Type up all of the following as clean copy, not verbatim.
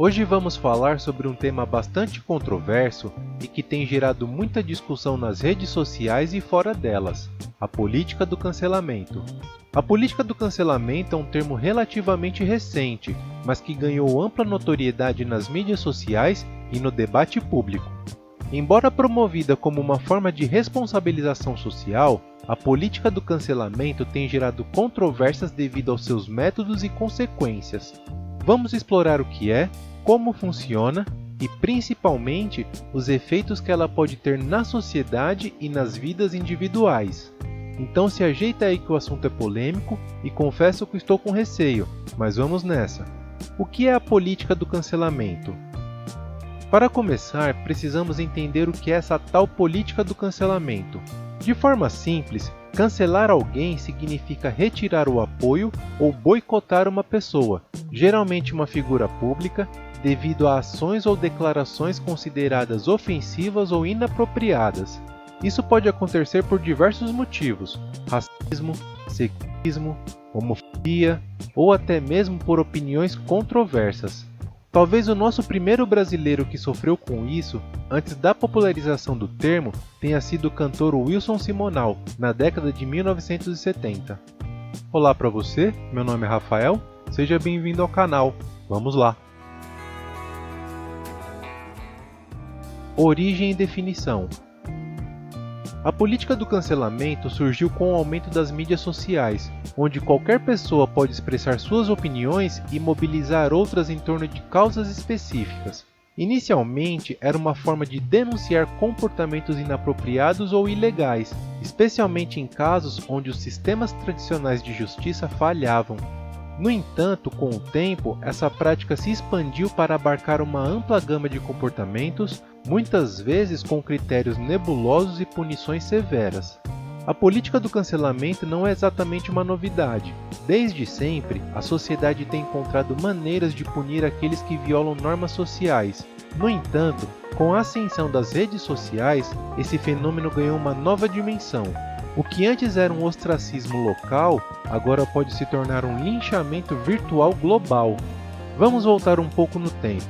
Hoje vamos falar sobre um tema bastante controverso e que tem gerado muita discussão nas redes sociais e fora delas: a política do cancelamento. A política do cancelamento é um termo relativamente recente, mas que ganhou ampla notoriedade nas mídias sociais e no debate público. Embora promovida como uma forma de responsabilização social, a política do cancelamento tem gerado controvérsias devido aos seus métodos e consequências. Vamos explorar o que é, como funciona e, principalmente, os efeitos que ela pode ter na sociedade e nas vidas individuais. Então se ajeita aí que o assunto é polêmico e confesso que estou com receio, mas vamos nessa. O que é a política do cancelamento? Para começar, precisamos entender o que é essa tal política do cancelamento. De forma simples, cancelar alguém significa retirar o apoio ou boicotar uma pessoa, geralmente uma figura pública, devido a ações ou declarações consideradas ofensivas ou inapropriadas. Isso pode acontecer por diversos motivos: racismo, sexismo, homofobia ou até mesmo por opiniões controversas. Talvez o nosso primeiro brasileiro que sofreu com isso, antes da popularização do termo, tenha sido o cantor Wilson Simonal, na década de 1970. Olá para você, meu nome é Rafael, seja bem-vindo ao canal. Vamos lá! Origem e definição. A política do cancelamento surgiu com o aumento das mídias sociais, onde qualquer pessoa pode expressar suas opiniões e mobilizar outras em torno de causas específicas. Inicialmente, era uma forma de denunciar comportamentos inapropriados ou ilegais, especialmente em casos onde os sistemas tradicionais de justiça falhavam. No entanto, com o tempo, essa prática se expandiu para abarcar uma ampla gama de comportamentos, muitas vezes com critérios nebulosos e punições severas. A política do cancelamento não é exatamente uma novidade. Desde sempre, a sociedade tem encontrado maneiras de punir aqueles que violam normas sociais. No entanto, com a ascensão das redes sociais, esse fenômeno ganhou uma nova dimensão. O que antes era um ostracismo local, agora pode se tornar um linchamento virtual global. Vamos voltar um pouco no tempo.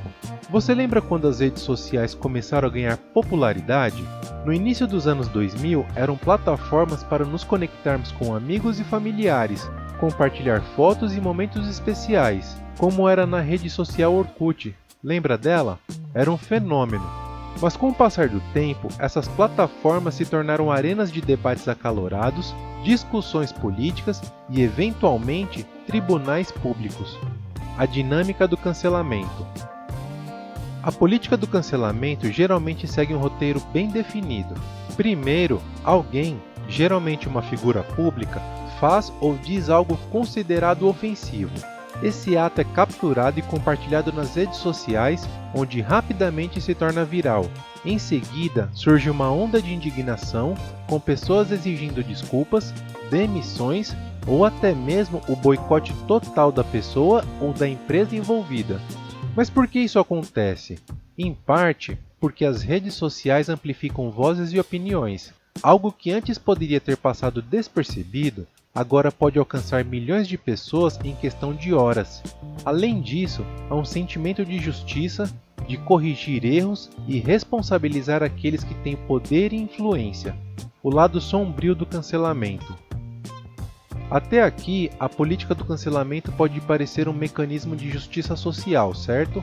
Você lembra quando as redes sociais começaram a ganhar popularidade? No início dos anos 2000, eram plataformas para nos conectarmos com amigos e familiares, compartilhar fotos e momentos especiais, como era na rede social Orkut. Lembra dela? Era um fenômeno. Mas com o passar do tempo, essas plataformas se tornaram arenas de debates acalorados, discussões políticas e, eventualmente, tribunais públicos. A dinâmica do cancelamento. A política do cancelamento geralmente segue um roteiro bem definido. Primeiro, alguém, geralmente uma figura pública, faz ou diz algo considerado ofensivo. Esse ato é capturado e compartilhado nas redes sociais, onde rapidamente se torna viral. Em seguida, surge uma onda de indignação, com pessoas exigindo desculpas, demissões ou até mesmo o boicote total da pessoa ou da empresa envolvida. Mas por que isso acontece? Em parte, porque as redes sociais amplificam vozes e opiniões. Algo que antes poderia ter passado despercebido, agora pode alcançar milhões de pessoas em questão de horas. Além disso, há um sentimento de justiça, de corrigir erros e responsabilizar aqueles que têm poder e influência. O lado sombrio do cancelamento. Até aqui, a política do cancelamento pode parecer um mecanismo de justiça social, certo?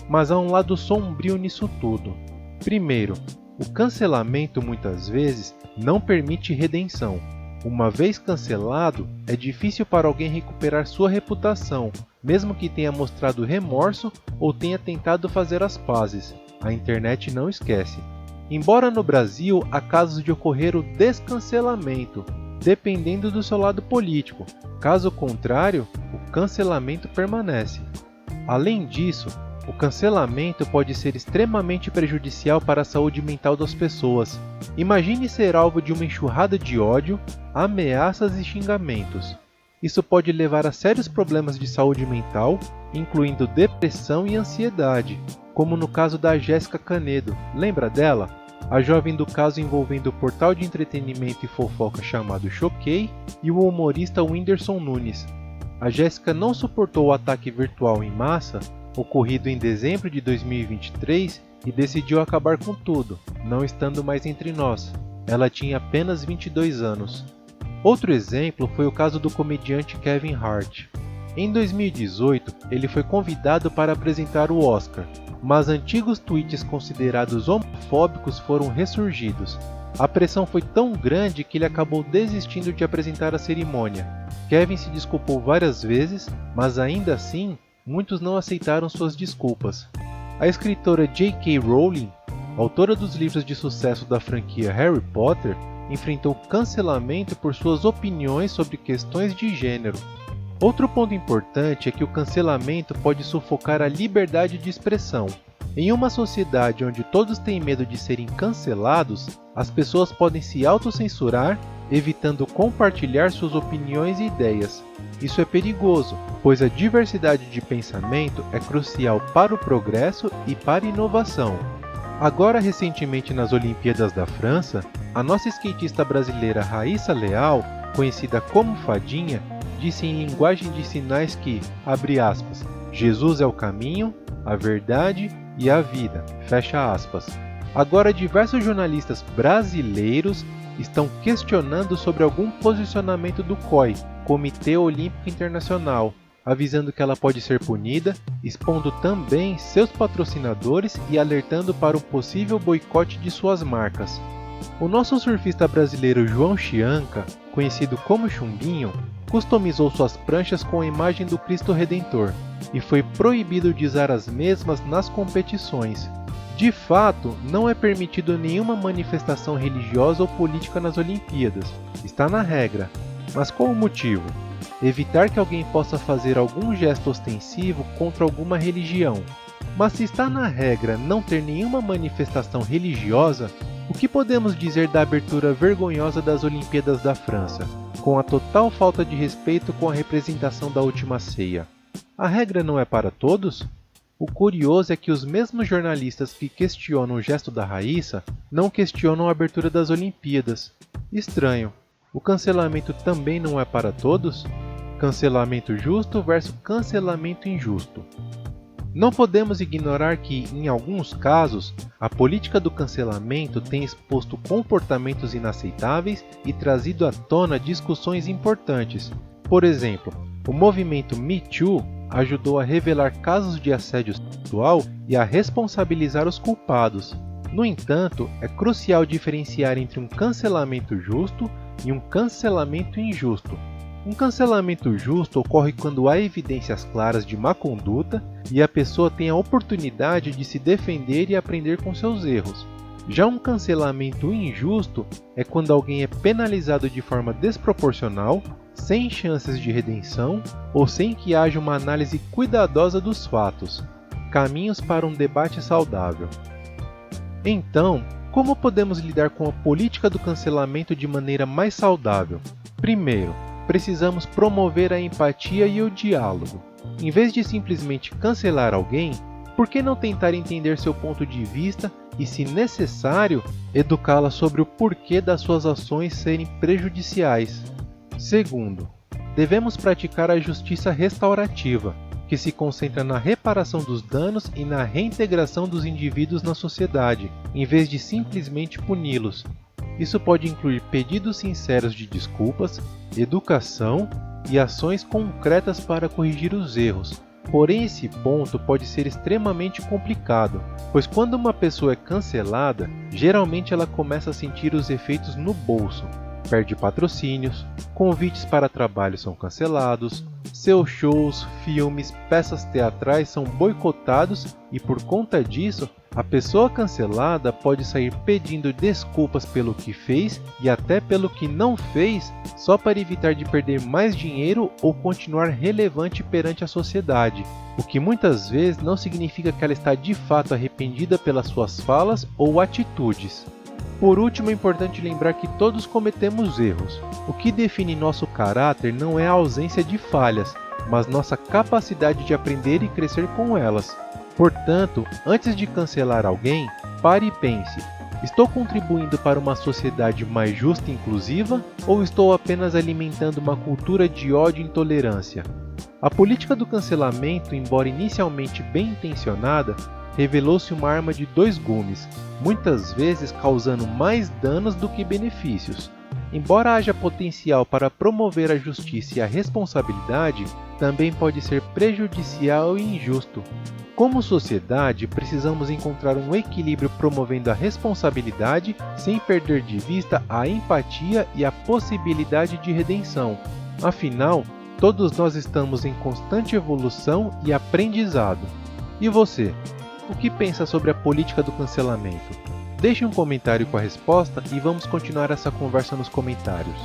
Mas há um lado sombrio nisso tudo. Primeiro, o cancelamento muitas vezes não permite redenção. Uma vez cancelado, é difícil para alguém recuperar sua reputação, mesmo que tenha mostrado remorso ou tenha tentado fazer as pazes. A internet não esquece. Embora no Brasil há casos de ocorrer o descancelamento, dependendo do seu lado político. Caso contrário, o cancelamento permanece. Além disso, o cancelamento pode ser extremamente prejudicial para a saúde mental das pessoas. Imagine ser alvo de uma enxurrada de ódio, ameaças e xingamentos. Isso pode levar a sérios problemas de saúde mental, incluindo depressão e ansiedade, como no caso da Jéssica Canedo. Lembra dela? A jovem do caso envolvendo o portal de entretenimento e fofoca chamado Choquei e o humorista Whindersson Nunes. A Jéssica não suportou o ataque virtual em massa, ocorrido em dezembro de 2023, e decidiu acabar com tudo, não estando mais entre nós. Ela tinha apenas 22 anos. Outro exemplo foi o caso do comediante Kevin Hart. Em 2018, ele foi convidado para apresentar o Oscar, mas antigos tweets considerados homofóbicos foram ressurgidos. A pressão foi tão grande que ele acabou desistindo de apresentar a cerimônia. Kevin se desculpou várias vezes, mas ainda assim, muitos não aceitaram suas desculpas. A escritora J.K. Rowling, autora dos livros de sucesso da franquia Harry Potter, enfrentou cancelamento por suas opiniões sobre questões de gênero. Outro ponto importante é que o cancelamento pode sufocar a liberdade de expressão. Em uma sociedade onde todos têm medo de serem cancelados, as pessoas podem se autocensurar, evitando compartilhar suas opiniões e ideias. Isso é perigoso, pois a diversidade de pensamento é crucial para o progresso e para a inovação. Agora, recentemente nas Olimpíadas da França, a nossa skatista brasileira Raíssa Leal, conhecida como Fadinha, disse em linguagem de sinais que, abre aspas, Jesus é o caminho, a verdade e a vida, fecha aspas. Agora, diversos jornalistas brasileiros estão questionando sobre algum posicionamento do COI, Comitê Olímpico Internacional, avisando que ela pode ser punida, expondo também seus patrocinadores e alertando para um possível boicote de suas marcas. O nosso surfista brasileiro João Chianca, conhecido como Chumbinho, customizou suas pranchas com a imagem do Cristo Redentor e foi proibido de usar as mesmas nas competições. De fato, não é permitido nenhuma manifestação religiosa ou política nas Olimpíadas, está na regra. Mas qual o motivo? Evitar que alguém possa fazer algum gesto ostensivo contra alguma religião. Mas se está na regra não ter nenhuma manifestação religiosa, o que podemos dizer da abertura vergonhosa das Olimpíadas da França, com a total falta de respeito com a representação da última ceia? A regra não é para todos? O curioso é que os mesmos jornalistas que questionam o gesto da Raíssa não questionam a abertura das Olimpíadas. Estranho. O cancelamento também não é para todos? Cancelamento justo versus cancelamento injusto. Não podemos ignorar que, em alguns casos, a política do cancelamento tem exposto comportamentos inaceitáveis e trazido à tona discussões importantes. Por exemplo, o movimento Me Too ajudou a revelar casos de assédio sexual e a responsabilizar os culpados. No entanto, é crucial diferenciar entre um cancelamento justo e um cancelamento injusto. Um cancelamento justo ocorre quando há evidências claras de má conduta e a pessoa tem a oportunidade de se defender e aprender com seus erros. Já um cancelamento injusto é quando alguém é penalizado de forma desproporcional, sem chances de redenção ou sem que haja uma análise cuidadosa dos fatos. Caminhos para um debate saudável. Então, como podemos lidar com a política do cancelamento de maneira mais saudável? Primeiro, precisamos promover a empatia e o diálogo. Em vez de simplesmente cancelar alguém, por que não tentar entender seu ponto de vista e, se necessário, educá-la sobre o porquê das suas ações serem prejudiciais? Segundo, devemos praticar a justiça restaurativa, que se concentra na reparação dos danos e na reintegração dos indivíduos na sociedade, em vez de simplesmente puni-los. Isso pode incluir pedidos sinceros de desculpas, educação e ações concretas para corrigir os erros. Porém, esse ponto pode ser extremamente complicado, pois quando uma pessoa é cancelada, geralmente ela começa a sentir os efeitos no bolso. Perde patrocínios, convites para trabalho são cancelados, seus shows, filmes, peças teatrais são boicotados e, por conta disso, a pessoa cancelada pode sair pedindo desculpas pelo que fez e até pelo que não fez, só para evitar de perder mais dinheiro ou continuar relevante perante a sociedade, o que muitas vezes não significa que ela está de fato arrependida pelas suas falas ou atitudes. Por último, é importante lembrar que todos cometemos erros. O que define nosso caráter não é a ausência de falhas, mas nossa capacidade de aprender e crescer com elas. Portanto, antes de cancelar alguém, pare e pense: estou contribuindo para uma sociedade mais justa e inclusiva ou estou apenas alimentando uma cultura de ódio e intolerância? A política do cancelamento, embora inicialmente bem intencionada, revelou-se uma arma de dois gumes, muitas vezes causando mais danos do que benefícios. Embora haja potencial para promover a justiça e a responsabilidade, também pode ser prejudicial e injusto. Como sociedade, precisamos encontrar um equilíbrio promovendo a responsabilidade sem perder de vista a empatia e a possibilidade de redenção. Afinal, todos nós estamos em constante evolução e aprendizado. E você? O que pensa sobre a política do cancelamento? Deixe um comentário com a resposta e vamos continuar essa conversa nos comentários.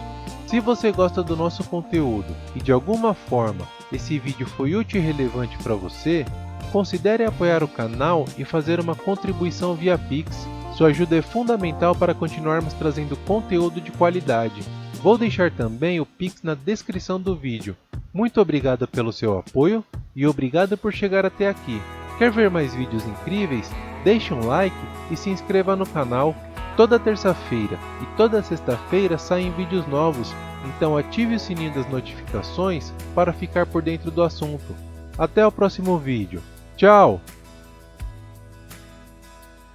Se você gosta do nosso conteúdo e de alguma forma esse vídeo foi útil e relevante para você, considere apoiar o canal e fazer uma contribuição via Pix. Sua ajuda é fundamental para continuarmos trazendo conteúdo de qualidade. Vou deixar também o Pix na descrição do vídeo. Muito obrigado pelo seu apoio e obrigado por chegar até aqui. Quer ver mais vídeos incríveis? Deixe um like e se inscreva no canal. Toda terça-feira e toda sexta-feira saem vídeos novos, então ative o sininho das notificações para ficar por dentro do assunto. Até o próximo vídeo. Tchau!